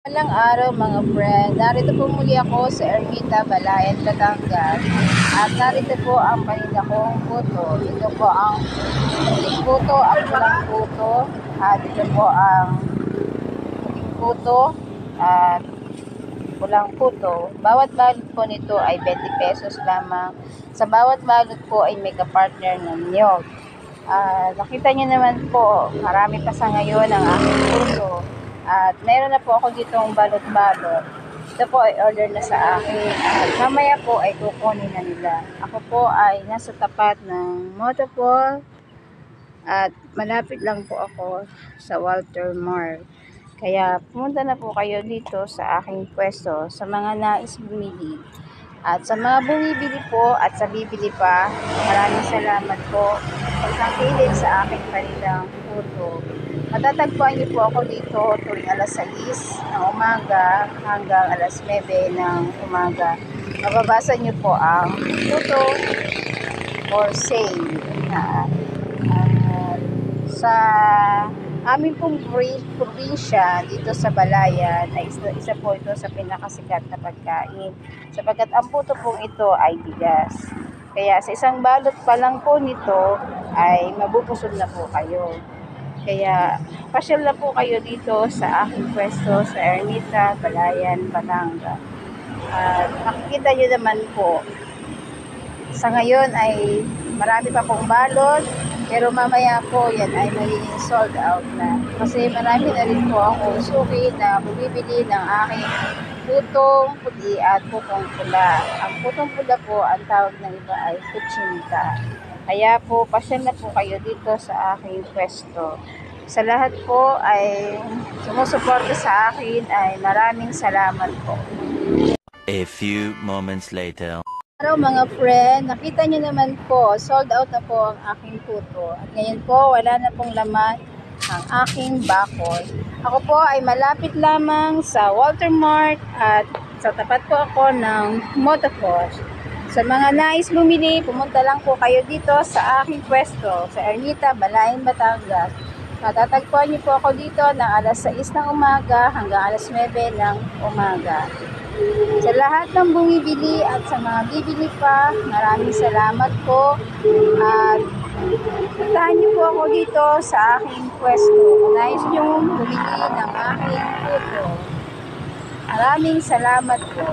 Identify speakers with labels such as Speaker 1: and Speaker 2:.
Speaker 1: Walang araw mga friend, narito po muli ako sa Ermita, Balayan, Batangas at narito po ang paninda kong puto. Ito po ang puting puto at pulang puto at ito po ang puting puto at pulang puto. Bawat balot po nito ay 20 pesos lamang. Sa bawat balot po ay may kapartner ng niyog. Nakita niyo naman po, marami pa sa ngayon ang aking puso. At meron na po ako ditong balot-balot. Ito po ay order na sa akin. At mamaya po ay kukunin na nila. Ako po ay nasa tapat ng Motopol. At malapit lang po ako sa Walter Mart. Kaya pumunta na po kayo dito sa aking pwesto sa mga nais bumili. At sa mga bumibili po at sa bibili pa, maraming salamat po sa pagkikinig sa aking panindang puto. Matatagpuan niyo po ako dito tuwing alas 6 ng umaga hanggang alas 9 ng umaga. Mababasa niyo po ang puto for sale. Sa amin pong probinsya dito sa Balayan ay isa po ito sa pinakasikat na pagkain sapagkat ang puto pong ito ay bigas. Kaya sa isang balot pa lang po nito ay mabubusog na po kayo. Kaya pasyal na po kayo dito sa aking pwesto sa Ermita, Balayan, Batangas. Nakikita nyo naman po, sa ngayon ay marami pa pong balot, pero mamaya po yan ay magiging sold out na. Kasi marami na rin po akong suki na bumibili ng aking putong puti at putong pula. Ang putong pula po, ang tawag ng iba ay kutsinta. Kaya po, pasyal na po kayo dito sa aking pwesto. Sa lahat po ay sumusuporta sa akin ay maraming salamat po.
Speaker 2: A few moments later.
Speaker 1: Hello mga friend, nakita nyo naman po, sold out na po ang aking puto. At ngayon po, wala na pong laman ang aking bakod. Ako po ay malapit lamang sa Walter Mart at sa tapat po ako ng Motopos. Sa mga nais bumili, pumunta lang po kayo dito sa aking pwesto, sa Ermita, Balayan, Batangas. Matatagpuan niyo po ako dito ng alas 6 ng umaga hanggang alas 9 ng umaga. Sa lahat ng bumibili at sa mga bibili pa, maraming salamat po. At puntahan niyo po ako dito sa aking pwesto. Kung nais niyo bumili ng aking puto. Maraming salamat po.